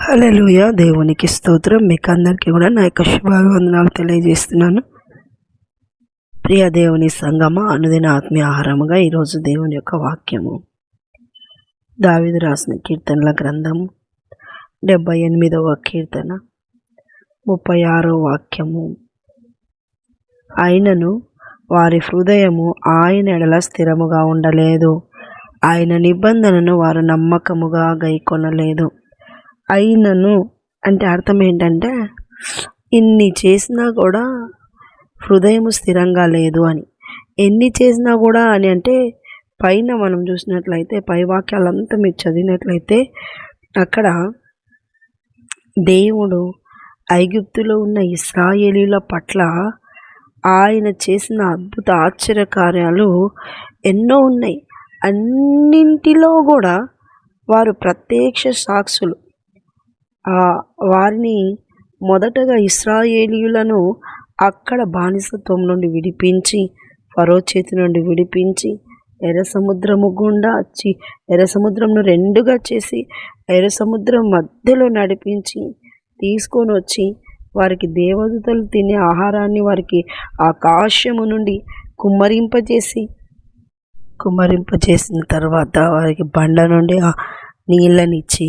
హల్లెలూయా. దేవునికి స్తోత్రం. మీకు అందరికీ కూడా నా యొక్క శుభాభివందనాలు తెలియజేస్తున్నాను. ప్రియ దేవుని సంగమ, అనుదిన ఆత్మీయ ఆహారముగా ఈరోజు దేవుని యొక్క వాక్యము దావీదు రాసిన కీర్తనల గ్రంథము 78వ కీర్తన 36వ వాక్యము. అయినను వారి హృదయము ఆయన ఎడల స్థిరముగా ఉండలేదు, ఆయన నిబంధనను వారు నమ్మకముగా గైకొనలేదు. అయినను అంటే అర్థం ఏంటంటే ఇన్ని చేసినా కూడా హృదయం స్థిరంగా లేదు అని. ఎన్ని చేసినా కూడా అని అంటే పైన మనం చూసినట్లయితే పై వాక్యాలంతా మీరు చదివినట్లయితే అక్కడ దేవుడు ఐగుప్తులో ఉన్న ఇశ్రాయేలీయుల పట్ల ఆయన చేసిన అద్భుత ఆశ్చర్య కార్యాలు ఎన్నో ఉన్నాయి. అన్నింటిలో కూడా వారు ప్రత్యక్ష సాక్షులు. వారిని మొదటగా ఇశ్రాయేలీయులను అక్కడ బానిసత్వం నుండి విడిపించి, ఫరో చేతి నుండి విడిపించి, ఎర్ర సముద్రము గుండా ఎర్ర సముద్రంను రెండుగా చేసి ఎర్ర సముద్రం మధ్యలో నడిపించి తీసుకొని వచ్చి వారికి దేవదూతలు తినే ఆహారాన్ని వారికి ఆకాశము నుండి కుమ్మరింపజేసిన తర్వాత వారికి బండ నుండి నీళ్ళనిచ్చి,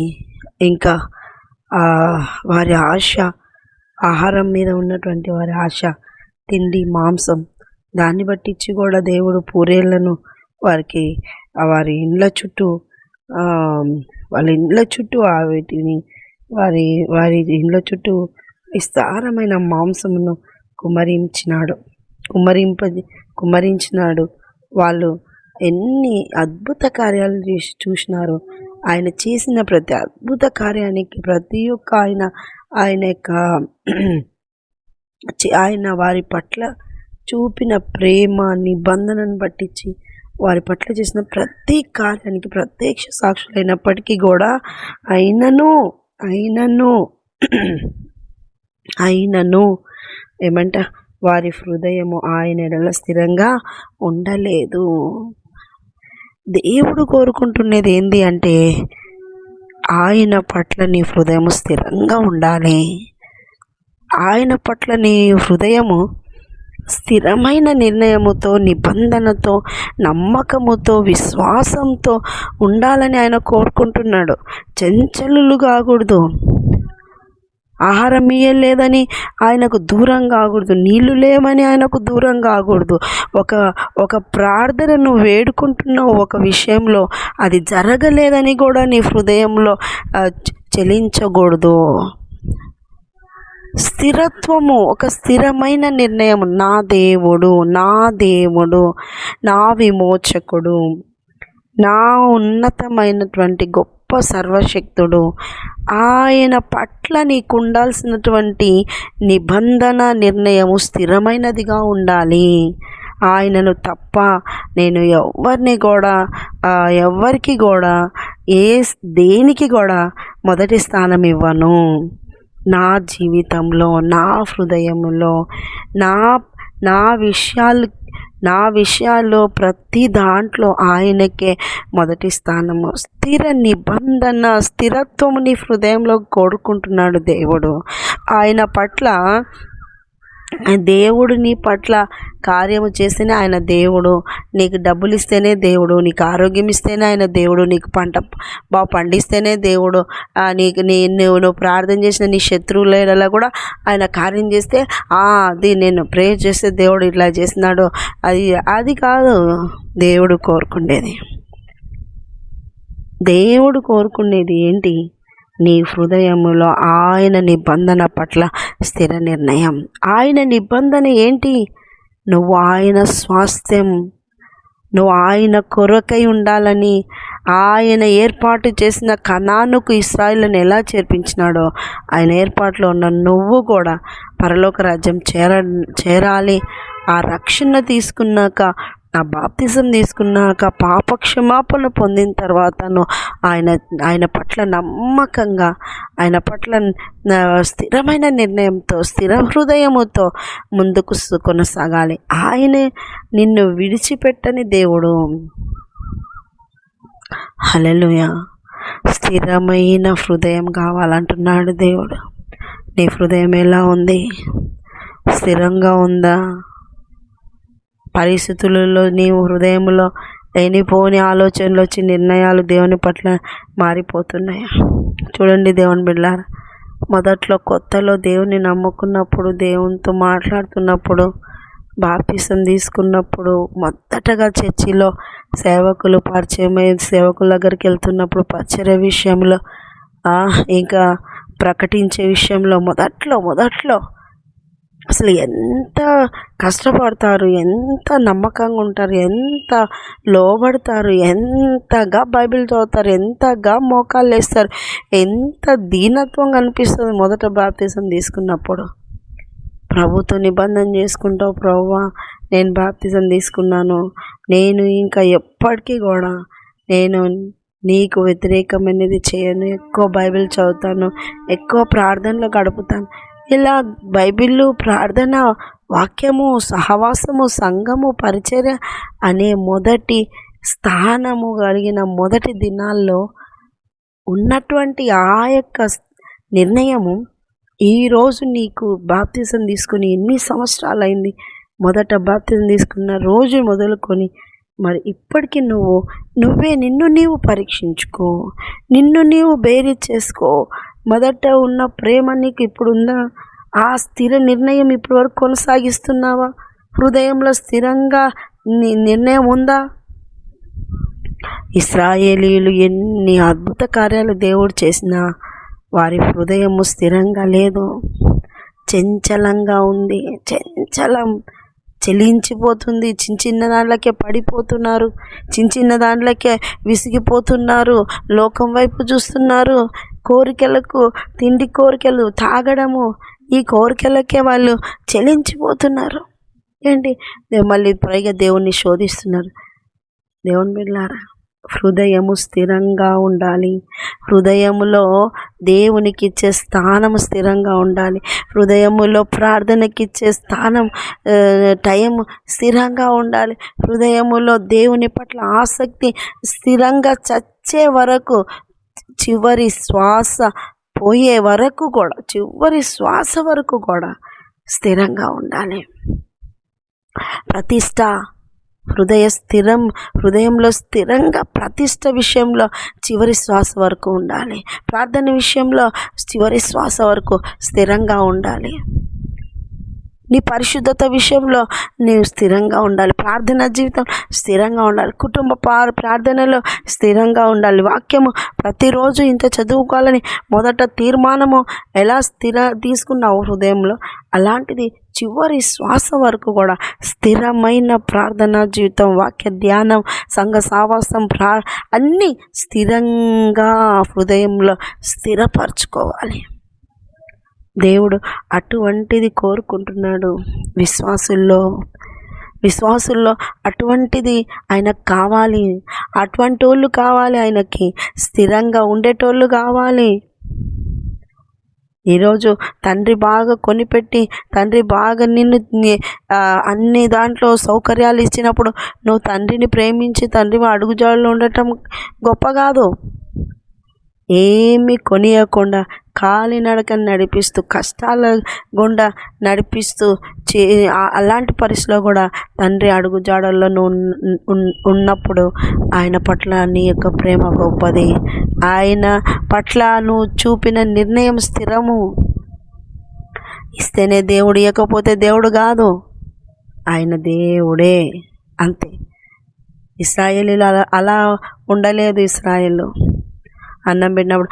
ఇంకా వారి ఆశ ఆహారం మీద ఉన్నటువంటి వారి ఆశ తిండి మాంసం దాన్ని బట్టించి కూడా దేవుడు పూరేళ్లను వారికి వారి ఇండ్ల చుట్టూ వీటిని వారి ఇండ్ల చుట్టూ విస్తారమైన మాంసమును కుమ్మరించినాడు. వాళ్ళు ఎన్ని అద్భుత కార్యాలు చూసినారు. ఆయన చేసిన ప్రతి అద్భుత కార్యానికి ప్రతి ఒక్క ఆయన వారి పట్ల చూపిన ప్రేమ నిబంధనను బట్టించి వారి పట్ల చేసిన ప్రతి కార్యానికి ప్రత్యక్ష సాక్షులైనప్పటికీ కూడా అయినను ఏమంట వారి హృదయము ఆయన ఎడల స్థిరంగా ఉండలేదు. దేవుడు కోరుకుంటున్నది ఏంది అంటే ఆయన పట్ల నీ హృదయము స్థిరంగా ఉండాలి. ఆయన పట్ల నీ హృదయము స్థిరమైన నిర్ణయముతో, నిబంధనతో, నమ్మకముతో, విశ్వాసంతో ఉండాలని ఆయన కోరుకుంటున్నాడు. చంచలులు కాకూడదు. ఆహారం ఇయ్యలేదని ఆయనకు దూరం కాకూడదు, నీళ్లు లేవని ఆయనకు దూరం కాకూడదు. ఒక ప్రార్థనను వేడుకుంటున్నావు ఒక విషయంలో, అది జరగలేదని కూడా నీ హృదయంలో చెలించకూడదు. స్థిరత్వము, ఒక స్థిరమైన నిర్ణయం. నా దేవుడు నా విమోచకుడు, నా ఉన్నతమైనటువంటి గొప్ప సర్వశక్తుడు, ఆయన పట్ల నీకు ఉండాల్సినటువంటి నిబంధన నిర్ణయము స్థిరమైనదిగా ఉండాలి. ఆయనను తప్ప నేను ఎవరికి కూడా దేనికి కూడా మొదటి స్థానం ఇవ్వను. నా జీవితంలో, నా హృదయంలో, నా విషయాల్లో ప్రతి దాంట్లో ఆయనకే మొదటి స్థానము. స్థిర నిబంధన, స్థిరత్వము నీ హృదయంలో కోరుకుంటున్నాడు దేవుడు. దేవుడు నీ పట్ల కార్యము చేస్తేనే ఆయన దేవుడు. నీకు డబ్బులు ఇస్తేనే దేవుడు, నీకు ఆరోగ్యం ఇస్తేనే ఆయన దేవుడు, నీకు పంట బాగా పండిస్తేనే దేవుడు. నువ్వు ప్రార్థన చేసిన నీ శత్రువుల కూడా ఆయన కార్యం చేస్తే అది నేను ప్రేయర్ చేస్తే దేవుడు ఇట్లా చేస్తున్నాడు, అది కాదు దేవుడు కోరుకునేది. దేవుడు కోరుకునేది ఏంటి? నీ హృదయములో ఆయన నిబంధన పట్ల స్థిర నిర్ణయం. ఆయన నిబంధన ఏంటి? నువ్వు ఆయన స్వాస్థ్యం, నువ్వు ఆయన కొరకై ఉండాలని. ఆయన ఏర్పాటు చేసిన కనానుకు ఇశ్రాయేలును ఎలా చేర్పించినాడో ఆయన ఏర్పాటులో ఉన్న నువ్వు కూడా పరలోక రాజ్యం చేరాలి. ఆ రక్షణ తీసుకున్నాక, ఆ బాప్తిజం తీసుకున్నాక, పాపక్షమాపణ పొందిన తర్వాత ఆయన పట్ల నమ్మకంగా, ఆయన పట్ల స్థిరమైన నిర్ణయంతో, స్థిర హృదయముతో ముందుకు కొనసాగాలి. ఆయనే నిన్ను విడిచిపెట్టని దేవుడు. హల్లెలూయా. స్థిరమైన హృదయం కావాలంటున్నాడు దేవుడు. నీ హృదయం ఎలా ఉంది? స్థిరంగా ఉందా? పరిస్థితులలో నీవు హృదయంలో లేనిపోని ఆలోచనలు వచ్చి నిర్ణయాలు దేవుని పట్ల మారిపోతున్నాయా? చూడండి దేవుని బిడ్డలారా, మొదట్లో కొత్తలో దేవుని నమ్ముకున్నప్పుడు, దేవునితో మాట్లాడుతున్నప్పుడు, బాప్తిసం తీసుకున్నప్పుడు, మొదటగా చర్చిలో సేవకులు పరిచయమై సేవకుల దగ్గరికి వెళ్తున్నప్పుడు పరిచర్య విషయంలో ఇంకా ప్రకటించే విషయంలో మొదట్లో అసలు ఎంత కష్టపడతారు, ఎంత నమ్మకంగా ఉంటారు, ఎంత లోబడతారు, ఎంతగా బైబిల్ చదువుతారు, ఎంతగా మోకాళ్ళు వేస్తారు, ఎంత దీనత్వం అనిపిస్తుంది. మొదట బాప్తిసం తీసుకున్నప్పుడు ప్రభుతో నిబంధన చేసుకుంటావు, ప్రభువా నేను బాప్తిసం తీసుకున్నాను, నేను ఇంకా ఎప్పటికీ కూడా నేను నీకు వ్యతిరేకమైనది చేయను, ఎక్కువ బైబిల్ చదువుతాను, ఎక్కువ ప్రార్థనలో గడుపుతాను. ఇలా బైబిల్, ప్రార్థన, వాక్యము, సహవాసము, సంఘము, పరిచర్య అనే మొదటి స్థానము కలిగిన మొదటి దినాల్లో ఉన్నటువంటి ఆ యొక్క నిర్ణయము ఈరోజు నీకు బాప్తిసం తీసుకుని ఎన్ని సంవత్సరాలైంది? మొదట బాప్తిసం తీసుకున్న రోజు మొదలుకొని మరి ఇప్పటికీ నిన్ను నీవు పరీక్షించుకో, నిన్ను నీవు బేరీ చేసుకో. మొదట ఉన్న ప్రేమ నీకు ఇప్పుడు ఉందా? ఆ స్థిర నిర్ణయం ఇప్పటి వరకు కొనసాగిస్తున్నావా? హృదయంలో స్థిరంగా నిర్ణయం ఉందా? ఇశ్రాయేలీయులు ఎన్ని అద్భుత కార్యాలు దేవుడు చేసినా వారి హృదయము స్థిరంగా లేదు, చంచలంగా ఉంది. చెలించిపోతుంది. చిన్న దాంట్లకే పడిపోతున్నారు, చిన్న దాంట్లకే విసిగిపోతున్నారు, లోకం వైపు చూస్తున్నారు, కోరికలకు, తిండి కోరికలు, తాగడము, ఈ కోరికలకే వాళ్ళు చెలించిపోతున్నారు. ఏంటి మళ్ళీ పైగా దేవుణ్ణి శోధిస్తున్నారు. దేవుని బిడ్డలారా, హృదయము స్థిరంగా ఉండాలి. హృదయములో దేవునికి ఇచ్చే స్థానం స్థిరంగా ఉండాలి. హృదయములో ప్రార్థనకి ఇచ్చే స్థానం టైం స్థిరంగా ఉండాలి. హృదయములో దేవుని పట్ల ఆసక్తి స్థిరంగా చచ్చే వరకు, చివరి శ్వాస పోయే వరకు కూడా, చివరి శ్వాస వరకు కూడా స్థిరంగా ఉండాలి. ప్రతిష్ట, హృదయంలో స్థిరంగా ప్రతిష్ట విషయంలో చివరి శ్వాస వరకు ఉండాలి. ప్రార్థన విషయంలో చివరి శ్వాస వరకు స్థిరంగా ఉండాలి. నీ పరిశుద్ధత విషయంలో నీవు స్థిరంగా ఉండాలి. ప్రార్థన జీవితం స్థిరంగా ఉండాలి. కుటుంబ ప్రార్థనలో స్థిరంగా ఉండాలి. వాక్యము ప్రతిరోజు ఇంత చదువుకోవాలని మొదట తీర్మానము ఎలా తీసుకున్నావు హృదయంలో, అలాంటిది చివరి శ్వాస వరకు కూడా స్థిరమైన ప్రార్థనా జీవితం, వాక్య ధ్యానం, సంఘ సావాసం, అన్నీ స్థిరంగా హృదయంలో స్థిరపరచుకోవాలి. దేవుడు అటువంటిది కోరుకుంటున్నాడు. విశ్వాసుల్లో అటువంటిది ఆయనకు కావాలి. అటువంటి వాళ్ళు కావాలి, ఆయనకి స్థిరంగా ఉండేటోళ్ళు కావాలి. ఈరోజు తండ్రి బాగా కొనిపెట్టి, తండ్రి బాగా నిన్ను అన్ని దాంట్లో సౌకర్యాలు ఇచ్చినప్పుడు నువ్వు తండ్రిని ప్రేమించి తండ్రి అడుగుజాడలో ఉండటం గొప్ప కాదు. ఏమి కొనియకుండా కాలినడకని నడిపిస్తూ, కష్టాల గుండా నడిపిస్తూ, అలాంటి పరిస్థితిలో కూడా తండ్రి అడుగుజాడల్లో ఉన్నప్పుడు ఆయన పట్ల నీ యొక్క ప్రేమ గొప్పది. ఆయన పట్ల నువ్వు చూపిన నిర్ణయం స్థిరము. ఇస్తేనే దేవుడు, ఇవ్వకపోతే దేవుడు కాదు. ఆయన దేవుడే, అంతే. ఇశ్రాయేలీలు అలా ఉండలేదు. ఇశ్రాయేలు అన్నం పెట్టినప్పుడు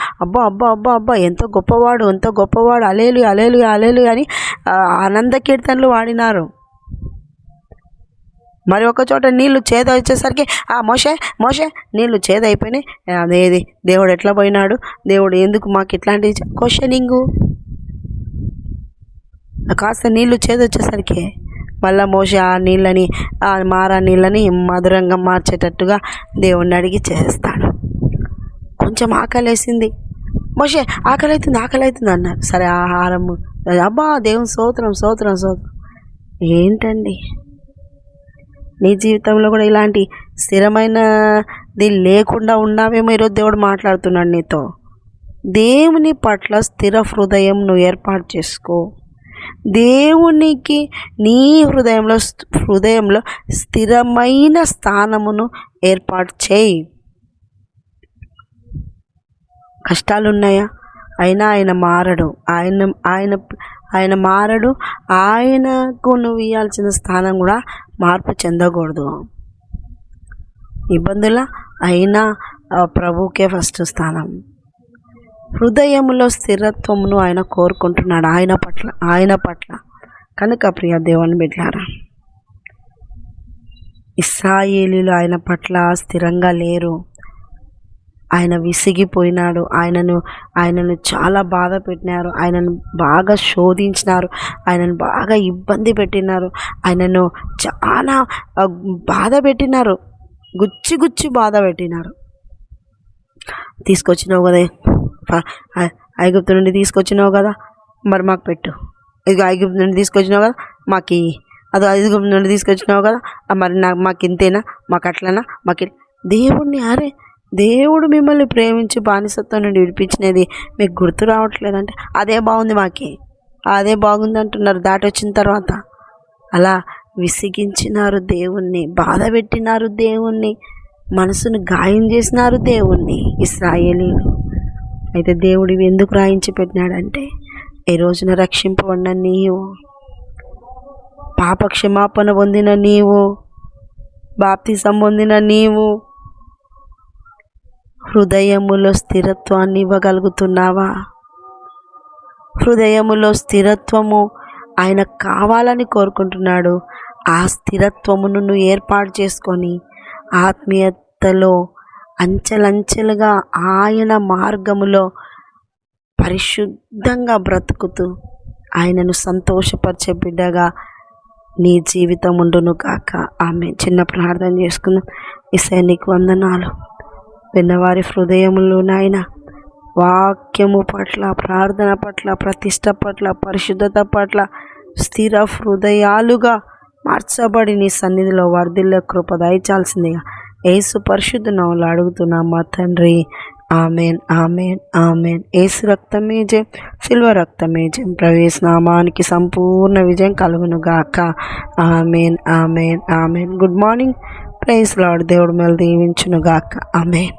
అబ్బా ఎంతో గొప్పవాడు అలేలు అని ఆనంద కీర్తనలు వాడినారు. మరి ఒక చోట నీళ్లు చేద వచ్చేసరికి మోషే నీళ్లు చేద అయిపోయినాయి, అదేది దేవుడు ఎట్లా పోయినాడు, దేవుడు ఎందుకు మాకు ఇట్లాంటి క్వశ్చనింగు. కాస్త నీళ్లు చేదొచ్చేసరికి మళ్ళీ మోషే ఆ నీళ్ళని, ఆ మారా నీళ్ళని మధురంగా మార్చేటట్టుగా దేవుణ్ణి అడిగి చేస్తాడు. కొంచెం ఆకలేసింది, మోషే ఆకలి అవుతుంది అన్నారు. సరే ఆహారము, అబ్బా దేవుని స్తోత్రం. ఏంటండి నీ జీవితంలో కూడా ఇలాంటి స్థిరమైన దీని లేకుండా ఉన్నావేమో ఈరోజు దేవుడు మాట్లాడుతున్నాడు నీతో. దేవుని పట్ల స్థిర హృదయం నువ్వు ఏర్పాటు చేసుకో. దేవునికి నీ హృదయంలో స్థిరమైన స్థానమును ఏర్పాటు చేయి. కష్టాలు ఉన్నాయా? అయినా ఆయన మారడు. ఆయన మారడు. ఆయనకు నువ్వు ఇవ్వాల్సిన స్థానం కూడా మార్పు చెందకూడదు. ఇబ్బందుల అయినా ప్రభువుకే ఫస్ట్ స్థానం. హృదయంలో స్థిరత్వమును ఆయన కోరుకుంటున్నాడు ఆయన పట్ల. కనుక ప్రియ దేవుని బిడ్డలారా, ఇశ్రాయేలీయులు ఆయన పట్ల స్థిరంగా లేరు. ఆయన విసిగిపోయినాడు. ఆయనను చాలా బాధ పెట్టినారు. ఆయనను బాగా శోధించినారు. ఆయనను బాగా ఇబ్బంది పెట్టినారు. ఆయనను చాలా బాధ పెట్టినారు. గుచ్చి బాధ పెట్టినారు. తీసుకొచ్చినావు కదా, ఐగుప్తు నుండి తీసుకొచ్చినావు కదా, మరి మాకు పెట్టు. ఇది ఐగుప్తు నుండి తీసుకొచ్చినావు కదా, మాకు అది ఐగుప్తు నుండి తీసుకొచ్చినావు కదా, మరి మాకు ఇంతేనా, మాకు అట్లనా, మాకు దేవుడు మిమ్మల్ని ప్రేమించి బానిసత్వం నుండి విడిపించినది మీకు గుర్తు రావట్లేదంటే అదే బాగుంది, అదే బాగుంది అంటున్నారు. దాటి వచ్చిన తర్వాత అలా విసిగించినారు దేవుణ్ణి, బాధ పెట్టినారు దేవుణ్ణి, మనసును గాయం చేసినారు దేవుణ్ణి ఇశ్రాయేలీయులు. అయితే దేవుడు ఇవి ఎందుకు రాయించి పెట్టినాడంటే, ఈ రోజున రక్షింపబడిన నీవు, పాప క్షమాపణ పొందిన నీవు, బాప్తిసం పొందిన నీవు హృదయములో స్థిరత్వాన్ని ఇవ్వగలుగుతున్నావా? హృదయములో స్థిరత్వము ఆయన కావాలని కోరుకుంటున్నాడు. ఆ స్థిరత్వమును నువ్వు ఏర్పాటు చేసుకొని ఆత్మీయతలో అంచెలంచెలుగా ఆయన మార్గములో పరిశుద్ధంగా బ్రతుకుతూ ఆయనను సంతోషపరిచే బిడ్డగా నీ జీవితం ఉండును కాక. ఆమె చిన్న ప్రార్థన చేసుకుందాం. యేసయ్య నీకు వందనాలు. విన్నవారి హృదయములు నాయన వాక్యము పట్ల, ప్రార్థన పట్ల, ప్రతిష్ట పట్ల, పరిశుద్ధత పట్ల స్థిర హృదయాలుగా మార్చబడి నీ సన్నిధిలో వర్ధిల్లే కృప దయచాల్సిందిగా యేసు పరిశుద్ధ నామములో అడుగుతున్నాం మా తండ్రి. Amen, amen, amen. యేసు రక్తమే జయం, సిల్వ రక్తమే జయం. ప్రవేశ నామానికి సంపూర్ణ విజయం కలుగును గాక. Amen, amen, amen. Good morning. Praise Lord. దేవుడు మేలు దీవించును గాక. ఆమెన్.